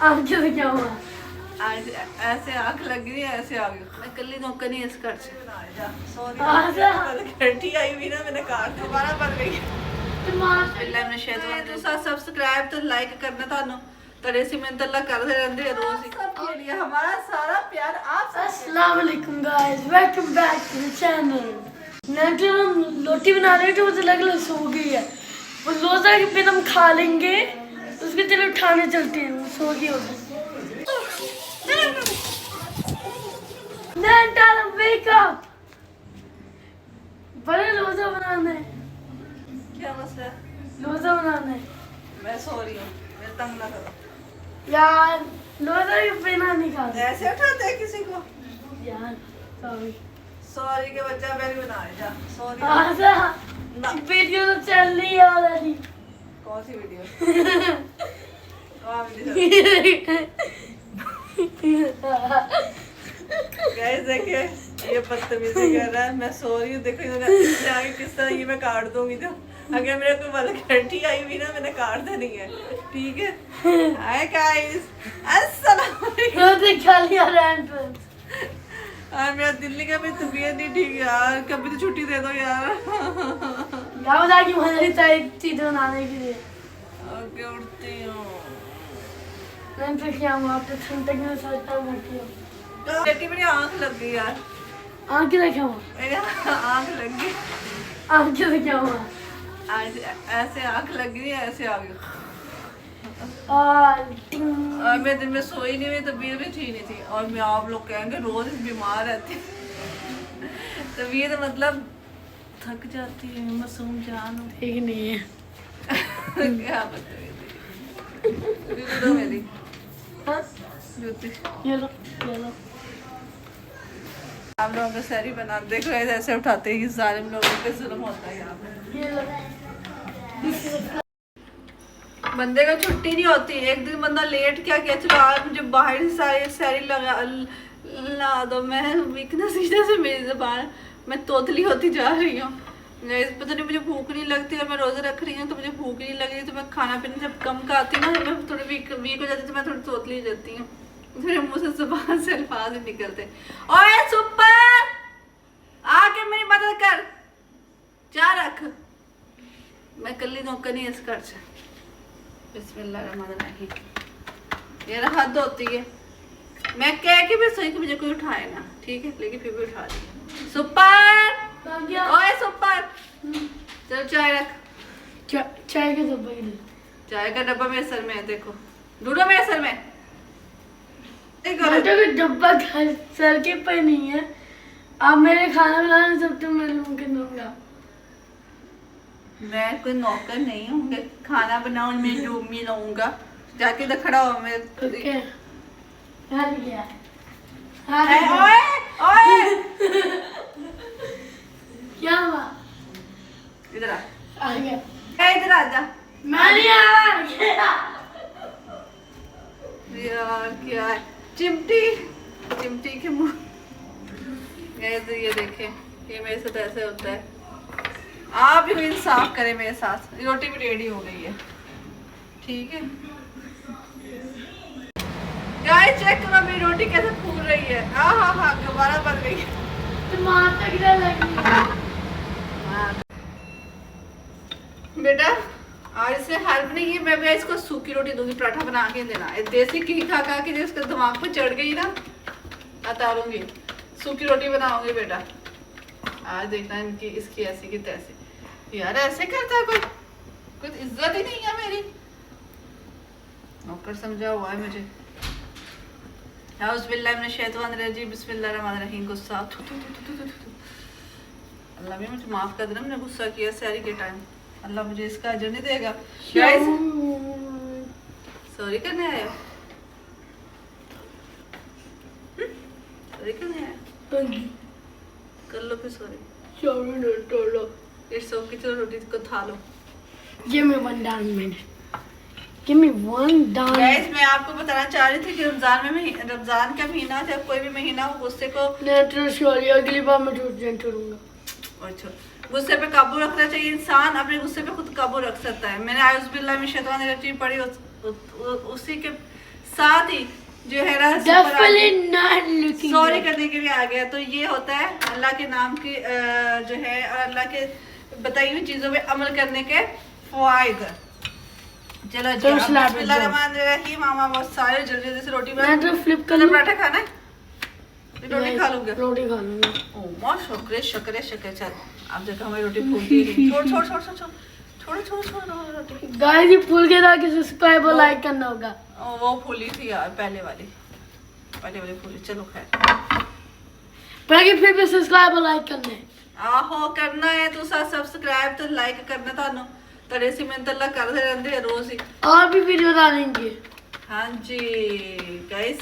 आंखें से क्या हुआ? आज ऐसे आंख लग गई ऐसे आ गई। मैं कल नौकर नहीं इस घर से सॉरी आई हुई ना मैंने कहा दोबारा बन गई। सब्सक्राइब तो लाइक करना थानू तड़े से मैं तल्ला करते रहंदे रोज सबके लिए हमारा सारा प्यार आप अस्सलाम वालेकुम guys, welcome back to the channel. मैं तो रोटी बना रही थी, मुझे लग सो गई है। वो रोजा के फिर हम खा लेंगे, उसके चलो उठाने चलते हैं। वो सो गई होगी। वेक अप, बड़े रोजा बनाना है। क्या मसला है? रोजा बनाना है। मैं सो रही हूँ, मैं तंग ना करो यार। रोजा के बिना नहीं खा सकते। ऐसे उठाते हैं किसी को यार सॉरी। सॉरी के बच्चा मैं भी बना जा सॉरी ना वीडियो तो चल रही है ऑलरेडी। कौन सी वीडियो? कौन वीडियो? गाइस देखिए ये बदतमीजी कर रहा है। मैं सो रही हूँ, देखो इन्होंने आगे किस तरह ये मैं काट दूंगी। तो अगर मेरे को वल्गैरिटी आई हुई ना मैंने काट देनी है, ठीक है। हाय गाइस, अस्सलाम वालेकुम। रोटी खा लिया एंट्रेंस। यार मेरा दिल्ली का भी तबीयत नहीं ठीक यार, कभी तो छुट्टी दे दो यार। क्या बता कि मजा चाहिए चीजें बनाने के लिए। ओके उठती हूँ मैं फिर क्या हूँ आपके घंटे में सोचता हूँ बैठी हूँ। बेटी मेरी आंख लग गई यार। आंखें से क्या हुआ? मेरी आंख लग गई। आंखें से क्या हुआ? आज ऐसे आंख लग गई ऐसे आ गई। और मैं दिन में सोई नहीं हुई, तबीयत भी ठीक नहीं थी। और मैं आप लोग कहेंगे रोज बीमार रहती तबीयत मतलब थक जाती है, मासूम जान ठीक नहीं है। क्या बताइए मेरी जूती। ये लो ये लो। आप लोगों को सैरी बना देखो ऐसे उठाते हैं, जालिम लोगों पे जुल्म होता है यहाँ पे। ये लो। बंदे को छुट्टी नहीं होती। एक दिन बंदा लेट क्या किया, चलो आज मुझे बाहर से सारी सैरी ला दो। मैं वीकनेस से मेरी ज़बान मैं तोतली होती जा रही हूँ। पता नहीं मुझे भूख नहीं लगती और मैं रोज़े रख रही हूँ तो मुझे भूख नहीं लग रही। तो मैं खाना पीना जब कम खाती हूँ ना, मैं थोड़ी वीक हो जाती तो मैं थोड़ी तोतली हो जाती हूँ। मेरे मुँह से ज़बान से अल्फाज ही निकलते। ओए सुपर आके मेरी मदद कर, चाय रख। मैं कल्ली नौकर नहीं इस घर से। बिस्मिल्लाहिर्रहमानिर्रहीम। ये हद होती है, मैं कह के भी सही कि मुझे कोई उठाए ना, ठीक है, लेकिन फिर भी उठा दी। सुपर ओए सुपर चल चाय रख। चाय का डब्बा ही दे। चाय का डब्बा मेरे सर में है, देखो ढूंढो मेरे सर में। डब्बा सर के पर नहीं है। आप मेरे खाना बनाने सब तो मैं मुमकिन दूंगा। मैं कोई नौकर नहीं हूँ, खाना बनाओ मैं जो मी लाऊंगा। जाके तो खड़ा हो मैं। ओके हार गया। ओए ओए क्या हुआ? इधर आ गया। इधर आ जा। मैं नहीं आ गया। यार क्या है, चिमटी चिमटी के मुंह। ये देखे ये मेरे साथ ऐसे होता है। आप भी इंसाफ करें मेरे साथ। रोटी भी रेडी हो गई है, ठीक है गाइस। चेक करो मेरी रोटी कैसे फूल रही है। हाँ दोबारा बन गई है। बेटा और इससे हेल्प नहीं है, मैं इसको सूखी रोटी दूंगी, पराठा बना के देना। देसी घी खा खा के जिसके दिमाग पे चढ़ गई ना, उतारूंगी। सूखी रोटी बनाऊंगी बेटा। आज देखना इनकी इसकी ऐसी की तैसी। यार ऐसे करता है कोई, कुछ इज्जत ही नहीं है मेरी। नौकर समझा हुआ है मुझे। बिस्मिल्लाहिर्रहमानिर्रहीम। गुस्सा अल्लाह भी मुझे माफ कर देना, मैंने गुस्सा किया सैरी के टाइम। अल्लाह मुझे इसका अजर नहीं देगा। सॉरी करने आए हो? सॉरी करने आए कर लो फिर सॉरी। इट्स ओके, चलो रोटी को खा लो। Give me one down minute. Give me one down. Guys मैं आपको बताना चाह रही थी कि रमजान का महीना चाहे कोई भी महीना हो, गुस्से को अगली बार मैं झूठ करूंगा। अच्छा गुस्से पे काबू रखना चाहिए। इंसान अपने गुस्से पे खुद काबू रख सकता है। मैंने आयुज़ बिल्लाह मिन शैतानिर रजीम पढ़ी, उसी के साथ ही जो है ना Definitely not looking sorry good. करने के लिए आ गया। तो ये होता है अल्लाह के नाम की जो है और अल्लाह के बताई हुई चीजों पे अमल करने के फायदे। चलो जी, तो slap it बिस्मिल्लाहिर्रहमानिर्रहीम। मामा बहुत सारे जल्दी जल्दी से रोटी बना। मैं तो flip कर तुमने लूं। पराठा खाना है? रोटी खा लूंगा। रोटी खा लूंगा। ओ मां शुक्र शुक्र शुक्र। चल अब देखो हमारी रोटी फूल गई। छोड़ छोड़ छोड़ छोड़ छोड़ छोड़ छोड़ छोड़ रोटी। गाइस, ये फूल के जाके सब्सक्राइब और लाइक करना होगा। वो फूली थी यार, पहले वाली फूली। चलो खैर, बाकी फिर भी सब्सक्राइब और लाइक करना है। आहो करना है तो सब्सक्राइब तो लाइक करना थानू तड़े सी मिन्नत अल्लाह करदे रहंदे हैं रोज ही। और भी वीडियो डालेंगे। हाँ जी गाइस,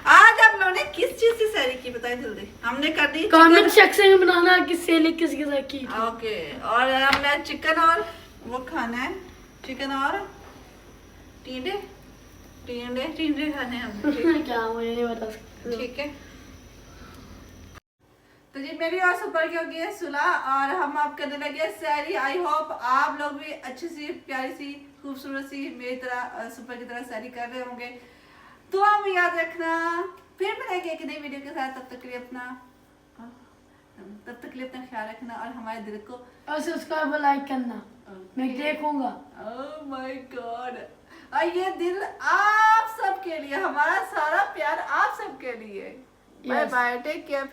आज आप लोगों ने किस चीज की सैरी की बताइए जल्दी। हमने कर दी कमेंट सेक्शन में बनाना किस सेली किसके साथ की थी। ओके, और हमने चिकन और वो खाना है, चिकन और टींडे टींडे टींडे खाने हैं हमने। क्या मुझे नहीं बता सकते। ठीक है, तो जी मेरी और सुपर की हो गई है सुलह और हम आप करने लगे सैरी। आई होप आप लोग भी अच्छी सी प्यारी सी खूबसूरत सी मेरी तरह सुपर की तरह सैरी कर रहे होंगे। तो आप याद रखना, फिर मिलेंगे एक नई वीडियो के साथ। तब तक के लिए अपना ख्याल रखना और हमारे दिल को और सब्सक्राइब और लाइक करना। मैं देखूंगा। ओह माय गॉड, और ये दिल आप सबके लिए, हमारा सारा प्यार आप सबके लिए। Bye bye, take care.